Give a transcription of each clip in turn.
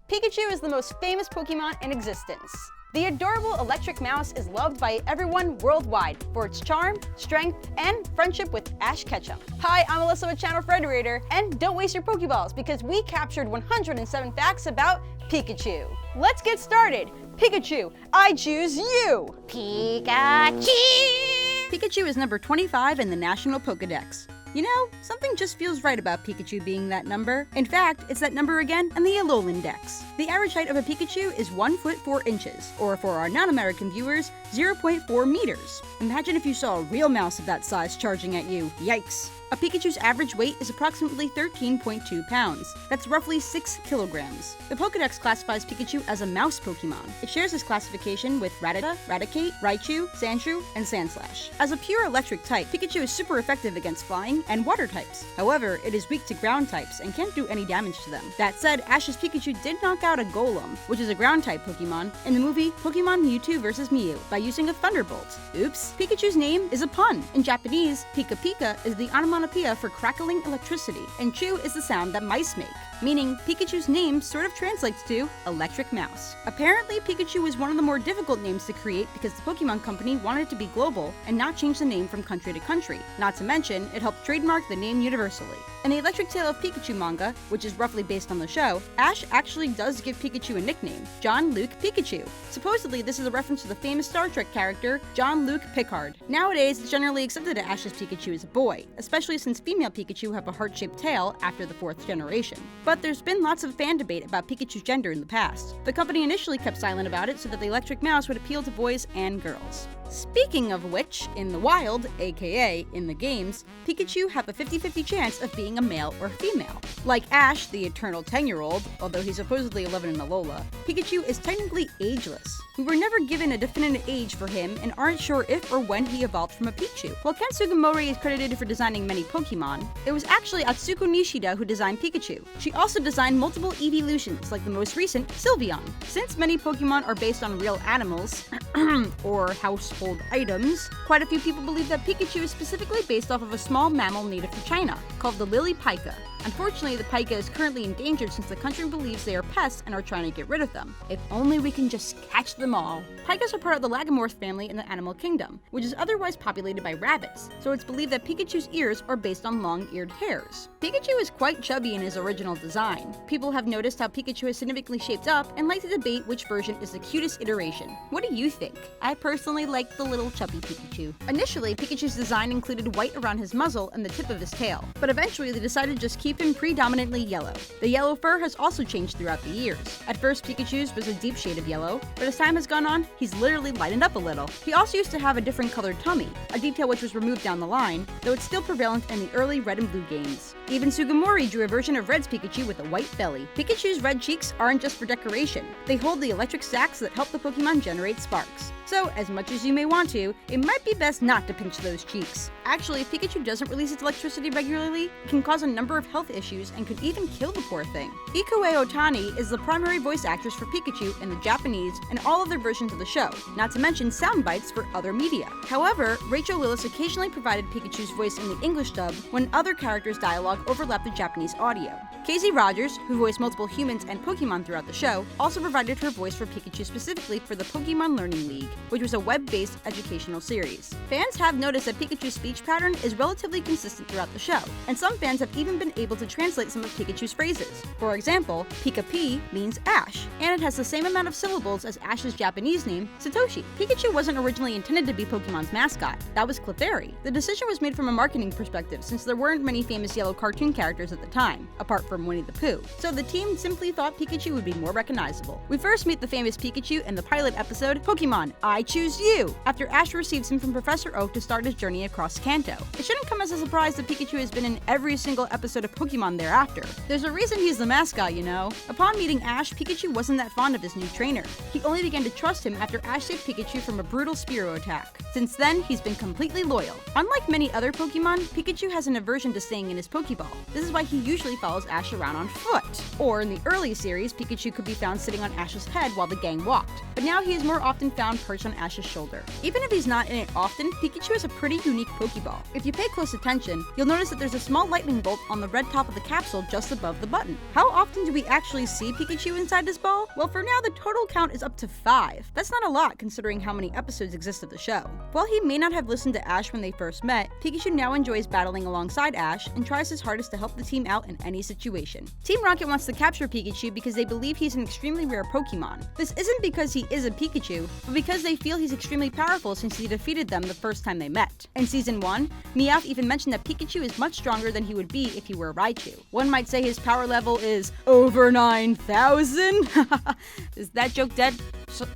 Pikachu is the most famous Pokemon in existence. The adorable electric mouse is loved by everyone worldwide for its charm, strength, and friendship with Ash Ketchum. Hi, I'm Alyssa with Channel Frederator, and don't waste your Pokeballs because we captured 107 facts about Pikachu. Let's get started. Pikachu, I choose you! Pikachu! Pikachu is number 25 in the National Pokedex. You know, something just feels right about Pikachu being that number. In fact, it's that number again in the Alolan Dex. The average height of a Pikachu is 1 foot 4 inches, or for our non-American viewers, 0.4 meters. Imagine if you saw a real mouse of that size charging at you. Yikes! A Pikachu's average weight is approximately 13.2 pounds. That's roughly 6 kilograms. The Pokedex classifies Pikachu as a mouse Pokemon. It shares this classification with Rattata, Raticate, Raichu, Sandshrew, and Sandslash. As a pure electric type, Pikachu is super effective against flying and water types. However, it is weak to ground types and can't do any damage to them. That said, Ash's Pikachu did knock out a Golem, which is a ground type Pokemon, in the movie Pokemon Mewtwo vs. Mew by using a Thunderbolt. Oops. Pikachu's name is a pun. In Japanese, Pika Pika is the onomatopoeia for crackling electricity, and Chu is the sound that mice make, meaning Pikachu's name sort of translates to electric mouse. Apparently, Pikachu was one of the more difficult names to create because the Pokemon Company wanted it to be global and not change the name from country to country. Not to mention, it helped trademark the name universally. In the Electric Tale of Pikachu manga, which is roughly based on the show, Ash actually does give Pikachu a nickname, John Luke Pikachu. Supposedly, this is a reference to the famous Star Trek character, John Luke Picard. Nowadays, it's generally accepted that Ash's Pikachu is a boy, especially since female Pikachu have a heart-shaped tail after the 4th generation. But there's been lots of fan debate about Pikachu's gender in the past. The company initially kept silent about it so that the electric mouse would appeal to boys and girls. Speaking of which, in the wild, aka in the games, Pikachu have a 50-50 chance of being a male or female. Like Ash, the eternal 10-year-old, although he's supposedly 11 in Alola, Pikachu is technically ageless. We were never given a definitive age for him and aren't sure if or when he evolved from a Pichu. While Ken Sugimori is credited for designing many Pokemon, it was actually Atsuko Nishida who designed Pikachu. She also designed multiple evolutions, like the most recent, Sylveon. Since many Pokemon are based on real animals, or household items, quite a few people believe that Pikachu is specifically based off of a small mammal native to China, called the lily pika. Unfortunately, the pika is currently endangered since the country believes they are pests and are trying to get rid of them. If only we can just catch them all. Pikas are part of the Lagomorph family in the animal kingdom, which is otherwise populated by rabbits, so it's believed that Pikachu's ears are based on long-eared hares. Pikachu is quite chubby in his original design. People have noticed how Pikachu has significantly shaped up and like to debate which version is the cutest iteration. What do you think? I personally like the little chubby Pikachu. Initially, Pikachu's design included white around his muzzle and the tip of his tail, but eventually they decided to just keep him predominantly yellow. The yellow fur has also changed throughout the years. At first, Pikachu's was a deep shade of yellow, but as time has gone on, he's literally lightened up a little. He also used to have a different colored tummy, a detail which was removed down the line, though it's still prevalent in the early Red and Blue games. Even Sugimori drew a version of Red's Pikachu with a white belly. Pikachu's red cheeks aren't just for decoration. They hold the electric sacs that help the Pokemon generate sparks. So, as much as you may want to, it might be best not to pinch those cheeks. Actually, if Pikachu doesn't release its electricity regularly, it can cause a number of health issues and could even kill the poor thing. Ikoue Otani is the primary voice actress for Pikachu in the Japanese and all other versions of the show, not to mention sound bites for other media. However, Rachael Lillis occasionally provided Pikachu's voice in the English dub when other characters' dialogue overlapped the Japanese audio. Casey Rogers, who voiced multiple humans and Pokemon throughout the show, also provided her voice for Pikachu specifically for the Pokemon Learning League, which was a web-based educational series. Fans have noticed that Pikachu's speech pattern is relatively consistent throughout the show, and some fans have even been able to translate some of Pikachu's phrases. For example, Pika-P means Ash, and it has the same amount of syllables as Ash's Japanese name, Satoshi. Pikachu wasn't originally intended to be Pokemon's mascot. That was Clefairy. The decision was made from a marketing perspective since there weren't many famous yellow cartoon characters at the time, apart from Winnie the Pooh, so the team simply thought Pikachu would be more recognizable. We first meet the famous Pikachu in the pilot episode, Pokemon, I Choose You, after Ash receives him from Professor Oak to start his journey across Kanto. It shouldn't come as a surprise that Pikachu has been in every single episode of Pokemon thereafter. There's a reason he's the mascot, you know. Upon meeting Ash, Pikachu wasn't that fond of his new trainer. He only began to trust him after Ash saved Pikachu from a brutal Spearow attack. Since then, he's been completely loyal. Unlike many other Pokemon, Pikachu has an aversion to staying in his Pokeball. This is why he usually follows Ash Ash around on foot. Or in the early series, Pikachu could be found sitting on Ash's head while the gang walked, but now he is more often found perched on Ash's shoulder. Even if he's not in it often, Pikachu is a pretty unique Pokeball. If you pay close attention, you'll notice that there's a small lightning bolt on the red top of the capsule just above the button. How often do we actually see Pikachu inside this ball? Well, for now the total count is up to 5. That's not a lot considering how many episodes exist of the show. While he may not have listened to Ash when they first met, Pikachu now enjoys battling alongside Ash and tries his hardest to help the team out in any situation. Team Rocket wants to capture Pikachu because they believe he's an extremely rare Pokemon. This isn't because he is a Pikachu, but because they feel he's extremely powerful since he defeated them the first time they met. In Season 1, Meowth even mentioned that Pikachu is much stronger than he would be if he were a Raichu. One might say his power level is over 9,000? Is that joke dead?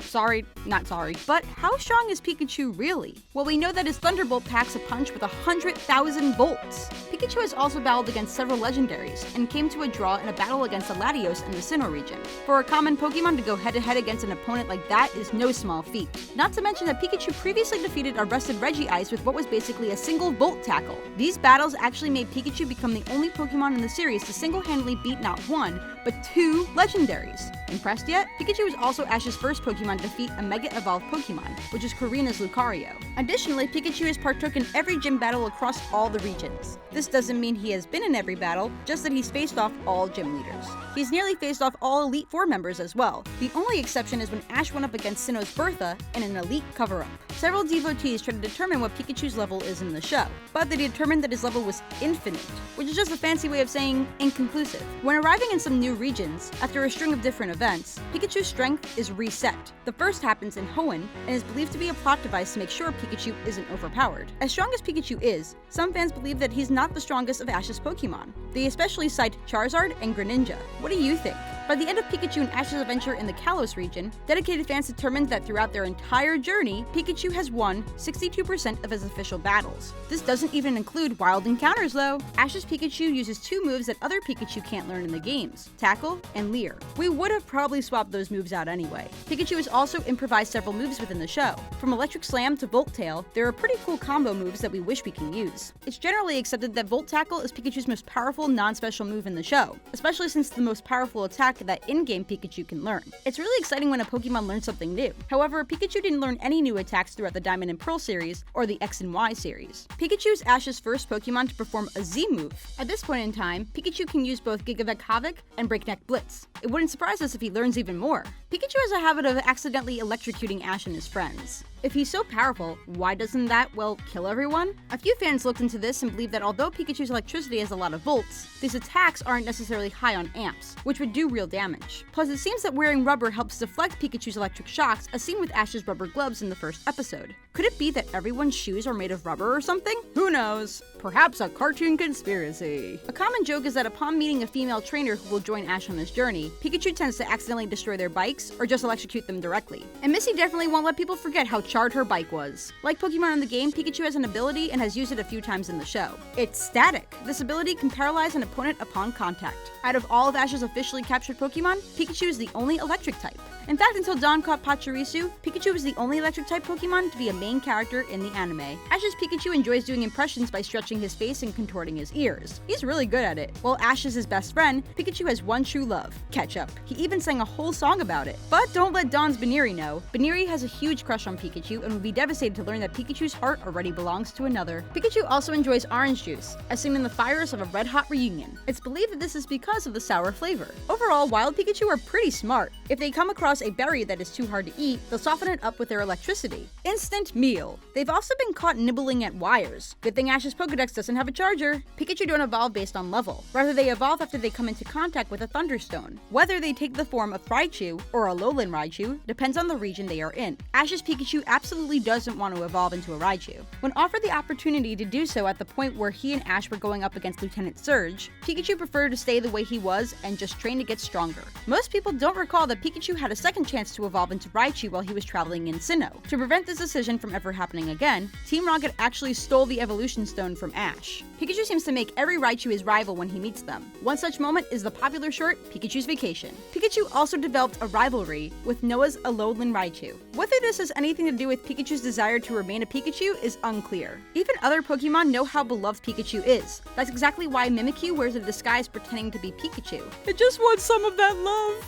Sorry, not sorry. But how strong is Pikachu really? Well, we know that his Thunderbolt packs a punch with 100,000 volts. Pikachu has also battled against several legendaries, and came to a draw in a battle against a Latios in the Sinnoh region. For a common Pokemon to go head-to-head against an opponent like that is no small feat. Not to mention that Pikachu previously defeated a rested Regice with what was basically a single Volt Tackle. These battles actually made Pikachu become the only Pokemon in the series to single-handedly beat not 1, but 2 legendaries. Impressed yet? Pikachu was also Ash's first Pokemon to defeat a Mega Evolved Pokemon, which is Karina's Lucario. Additionally, Pikachu has partook in every gym battle across all the regions. This doesn't mean he has been in every battle, just that he's faced off all gym leaders. He's nearly faced off all Elite Four members as well. The only exception is when Ash went up against Sinnoh's Bertha in an Elite cover-up. Several devotees tried to determine what Pikachu's level is in the show, but they determined that his level was infinite, which is just a fancy way of saying inconclusive. When arriving in some new regions, after a string of different events, Pikachu's strength is reset. The first happens in Hoenn, and is believed to be a plot device to make sure Pikachu isn't overpowered. As strong as Pikachu is, some fans believe that he's not the strongest of Ash's Pokemon. They especially cite Charizard and Greninja. What do you think? By the end of Pikachu and Ash's adventure in the Kalos region, dedicated fans determined that throughout their entire journey, Pikachu has won 62% of his official battles. This doesn't even include wild encounters though. Ash's Pikachu uses 2 moves that other Pikachu can't learn in the games, Tackle and Leer. We would have probably swapped those moves out anyway. Pikachu has also improvised several moves within the show. From Electric Slam to Volt Tail, there are pretty cool combo moves that we wish we can use. It's generally accepted that Volt Tackle is Pikachu's most powerful non-special move in the show, especially since the most powerful attack that in-game Pikachu can learn. It's really exciting when a Pokemon learns something new. However, Pikachu didn't learn any new attacks throughout the Diamond and Pearl series or the X and Y series. Pikachu is Ash's first Pokemon to perform a Z move. At this point in time, Pikachu can use both Gigavec Havoc and Breakneck Blitz. It wouldn't surprise us if he learns even more. Pikachu has a habit of accidentally electrocuting Ash and his friends. If he's so powerful, why doesn't that, well, kill everyone? A few fans looked into this and believe that although Pikachu's electricity has a lot of volts, these attacks aren't necessarily high on amps, which would do real damage. Plus, it seems that wearing rubber helps deflect Pikachu's electric shocks, as seen with Ash's rubber gloves in the first episode. Could it be that everyone's shoes are made of rubber or something? Who knows? Perhaps a cartoon conspiracy. A common joke is that upon meeting a female trainer who will join Ash on this journey, Pikachu tends to accidentally destroy their bikes or just electrocute them directly. And Missy definitely won't let people forget how charred her bike was. Like Pokemon in the game, Pikachu has an ability and has used it a few times in the show. It's Static. This ability can paralyze an opponent upon contact. Out of all of Ash's officially captured Pokemon, Pikachu is the only electric type. In fact, until Dawn caught Pachirisu, Pikachu was the only electric type Pokemon to be a main character in the anime. Ash's Pikachu enjoys doing impressions by stretching his face and contorting his ears. He's really good at it. While Ash is his best friend, Pikachu has one true love, ketchup. He even sang a whole song about it. But don't let Dawn's Baneri know. Baneri has a huge crush on Pikachu and would be devastated to learn that Pikachu's heart already belongs to another. Pikachu also enjoys orange juice, as seen in the fires of a red-hot reunion. It's believed that this is because of the sour flavor. Overall, wild Pikachu are pretty smart. If they come across a berry that is too hard to eat, they'll soften it up with their electricity. Instant meal. They've also been caught nibbling at wires. Good thing Ash's Pokedex doesn't have a charger. Pikachu don't evolve based on level. Rather, they evolve after they come into contact with a Thunderstone. Whether they take the form of Raichu or a Alolan Raichu depends on the region they are in. Ash's Pikachu absolutely doesn't want to evolve into a Raichu. When offered the opportunity to do so at the point where he and Ash were going up against Lieutenant Surge, Pikachu preferred to stay the way he was and just train to get stronger. Most people don't recall that Pikachu had a second chance to evolve into Raichu while he was traveling in Sinnoh. To prevent this decision from ever happening again, Team Rocket actually stole the evolution stone from Ash. Pikachu seems to make every Raichu his rival when he meets them. One such moment is the popular short Pikachu's Vacation. Pikachu also developed a rivalry with Noah's Alolan Raichu. Whether this has anything to do with Pikachu's desire to remain a Pikachu is unclear. Even other Pokemon know how beloved Pikachu is. That's exactly why Mimikyu wears a disguise pretending to be Pikachu. It just wants some of that love.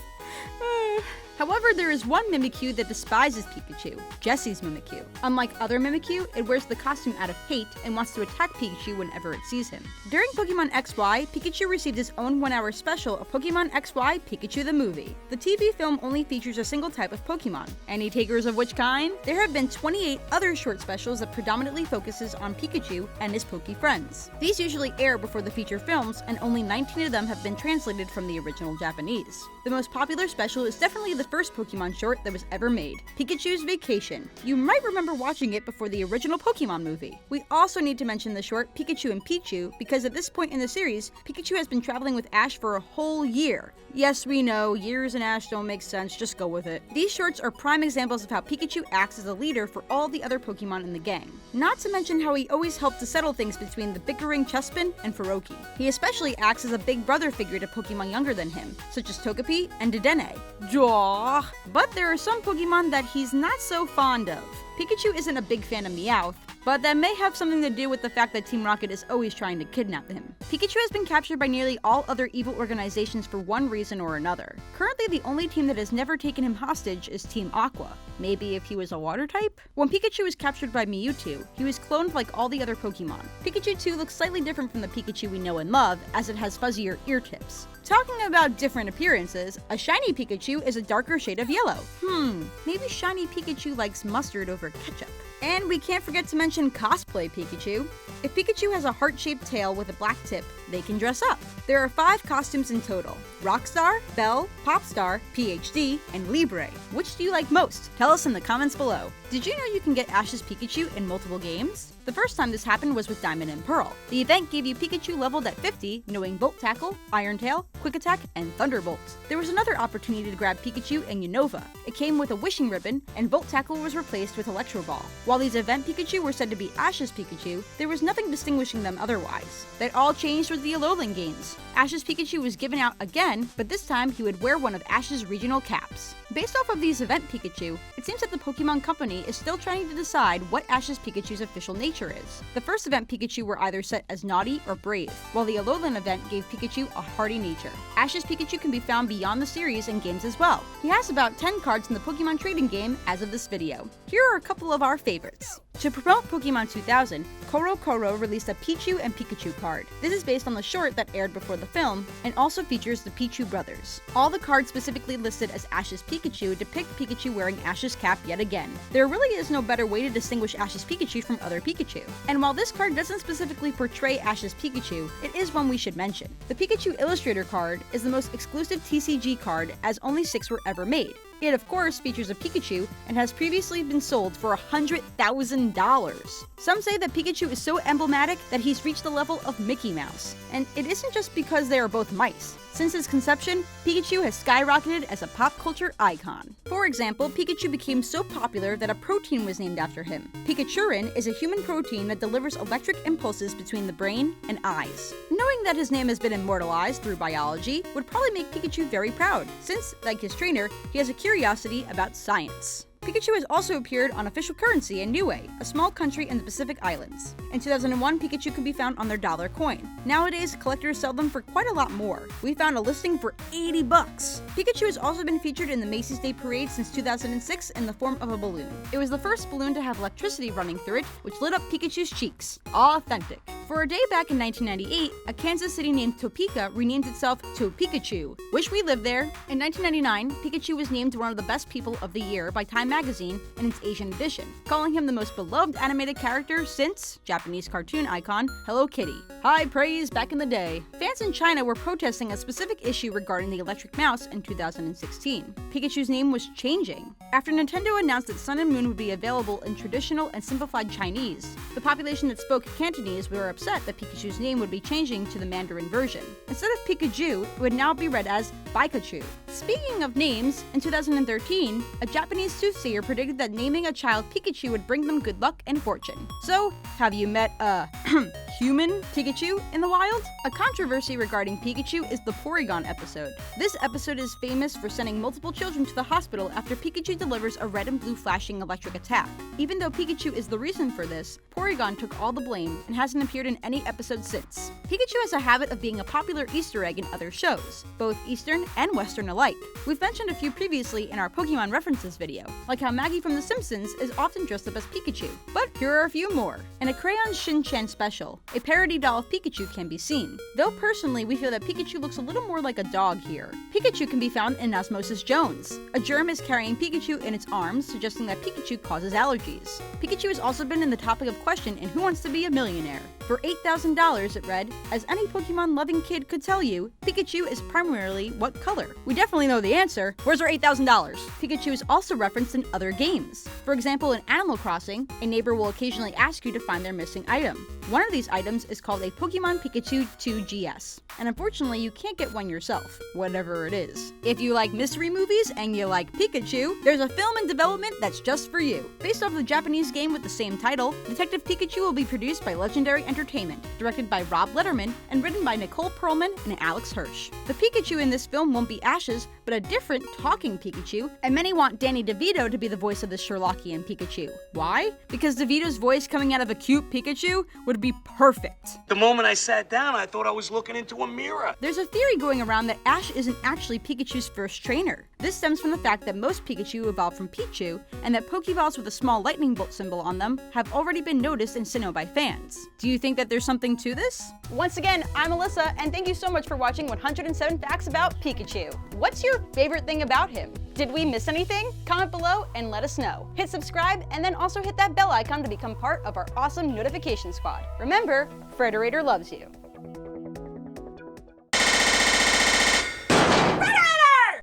However, there is one Mimikyu that despises Pikachu, Jessie's Mimikyu. Unlike other Mimikyu, it wears the costume out of hate and wants to attack Pikachu whenever it sees him. During Pokemon XY, Pikachu received his own 1-hour special of Pokemon XY Pikachu the Movie. The TV film only features a single type of Pokemon. Any takers of which kind? There have been 28 other short specials that predominantly focuses on Pikachu and his Poke friends. These usually air before the feature films, and only 19 of them have been translated from the original Japanese. The most popular special is definitely the first Pokemon short that was ever made, Pikachu's Vacation. You might remember watching it before the original Pokemon movie. We also need to mention the short Pikachu and Pichu because at this point in the series, Pikachu has been traveling with Ash for a whole year. Yes, we know, years and Ash don't make sense, just go with it. These shorts are prime examples of how Pikachu acts as a leader for all the other Pokemon in the gang. Not to mention how he always helped to settle things between the bickering Chespin and Furoki. He especially acts as a big brother figure to Pokemon younger than him, such as Togepi and Dedenne. Jaw! But there are some Pokemon that he's not so fond of. Pikachu isn't a big fan of Meowth, but that may have something to do with the fact that Team Rocket is always trying to kidnap him. Pikachu has been captured by nearly all other evil organizations for one reason or another. Currently, the only team that has never taken him hostage is Team Aqua. Maybe if he was a water type? When Pikachu was captured by Mewtwo, he was cloned like all the other Pokemon. Pikachu 2 looks slightly different from the Pikachu we know and love, as it has fuzzier ear tips. Talking about different appearances, a shiny Pikachu is a darker shade of yellow. Maybe shiny Pikachu likes mustard over ketchup. And we can't forget to mention cosplay Pikachu. If Pikachu has a heart-shaped tail with a black tip, they can dress up. There are 5 costumes in total: Rockstar, Belle, Popstar, PhD, and Libre. Which do you like most? Tell us in the comments below. Did you know you can get Ash's Pikachu in multiple games? The first time this happened was with Diamond and Pearl. The event gave you Pikachu leveled at 50, knowing Volt Tackle, Iron Tail, Quick Attack, and Thunderbolt. There was another opportunity to grab Pikachu in Unova. It came with a wishing ribbon, and Volt Tackle was replaced with Electro Ball. While these event Pikachu were said to be Ash's Pikachu, there was nothing distinguishing them otherwise. That all changed with the Alolan games. Ash's Pikachu was given out again, but this time he would wear one of Ash's regional caps. Based off of these event Pikachu, it seems that the Pokemon Company is still trying to decide what Ash's Pikachu's official nature is. The first event Pikachu were either set as naughty or brave, while the Alolan event gave Pikachu a hardy nature. Ash's Pikachu can be found beyond the series in games as well. He has about 10 cards in the Pokemon trading game as of this video. Here are a couple of our favorites. To promote Pokemon 2000, Koro released a Pichu and Pikachu card. This is based on the short that aired before the film, and also features the Pichu brothers. All the cards specifically listed as Ash's Pikachu depict Pikachu wearing Ash's cap yet again. There really is no better way to distinguish Ash's Pikachu from other Pikachu. And while this card doesn't specifically portray Ash's Pikachu, it is one we should mention. The Pikachu Illustrator card is the most exclusive TCG card, as only 6 were ever made. It, of course, features a Pikachu and has previously been sold for $100,000. Some say that Pikachu is so emblematic that he's reached the level of Mickey Mouse. And it isn't just because they are both mice. Since its conception, Pikachu has skyrocketed as a pop culture icon. For example, Pikachu became so popular that a protein was named after him. Pikachurin is a human protein that delivers electric impulses between the brain and eyes. Knowing that his name has been immortalized through biology would probably make Pikachu very proud, since, like his trainer, he has a curiosity about science. Pikachu has also appeared on official currency in Niue, a small country in the Pacific Islands. In 2001, Pikachu could be found on their dollar coin. Nowadays, collectors sell them for quite a lot more. We found a listing for $80. Pikachu has also been featured in the Macy's Day Parade since 2006 in the form of a balloon. It was the first balloon to have electricity running through it, which lit up Pikachu's cheeks. Authentic. For a day back in 1998, a Kansas city named Topeka renamed itself to Pikachu. Wish we lived there. In 1999, Pikachu was named one of the best people of the year by Time magazine in its Asian edition, calling him the most beloved animated character since Japanese cartoon icon Hello Kitty. High praise back in the day. Fans in China were protesting a specific issue regarding the electric mouse in 2016. Pikachu's name was changing. After Nintendo announced that Sun and Moon would be available in traditional and simplified Chinese, the population that spoke Cantonese were upset that Pikachu's name would be changing to the Mandarin version. Instead of Pikachu, it would now be read as Pikachu. Speaking of names, in 2013, a Japanese soothsayer predicted that naming a child Pikachu would bring them good luck and fortune. So, have you met a human Pikachu in the wild? A controversy regarding Pikachu is the Porygon episode. This episode is famous for sending multiple children to the hospital after Pikachu delivers a red and blue flashing electric attack. Even though Pikachu is the reason for this, Porygon took all the blame and hasn't appeared in any episode since. Pikachu has a habit of being a popular Easter egg in other shows, both Eastern and Western alike. We've mentioned a few previously in our Pokemon references video, like how Maggie from The Simpsons is often dressed up as Pikachu. But here are a few more. In a Crayon Shin-Chan special, a parody doll of Pikachu can be seen. Though personally we feel that Pikachu looks a little more like a dog here. Pikachu can be found in Osmosis Jones. A germ is carrying Pikachu in its arms, suggesting that Pikachu causes allergies. Pikachu has also been in the topic of question in Who Wants to Be a Millionaire? For $8,000, it read, as any Pokemon-loving kid could tell you, Pikachu is primarily what color? We definitely know the answer. Where's our $8,000? Pikachu is also referenced in other games. For example, in Animal Crossing, a neighbor will occasionally ask you to find their missing item. One of these items is called a Pokemon Pikachu 2GS, and unfortunately you can't get one yourself, whatever it is. If you like mystery movies and you like Pikachu, there's a film in development that's just for you. Based off the Japanese game with the same title, Detective Pikachu will be produced by Legendary Entertainment, directed by Rob Letterman, and written by Nicole Perlman and Alex Hirsch. The Pikachu in this film won't be Ash's, but a different talking Pikachu, and many want Danny DeVito to be the voice of the Sherlockian Pikachu. Why? Because DeVito's voice coming out of a cute Pikachu would be perfect. The moment I sat down, I thought I was looking into a mirror. There's a theory going around that Ash isn't actually Pikachu's first trainer. This stems from the fact that most Pikachu evolved from Pichu, and that Pokeballs with a small lightning bolt symbol on them have already been noticed in Sinnoh by fans. Do you think that there's something to this? Once again, I'm Alyssa, and thank you so much for watching 107 Facts About Pikachu. What's your favorite thing about him? Did we miss anything? Comment below and let us know. Hit subscribe, and then also hit that bell icon to become part of our awesome notification squad. Remember, Frederator loves you.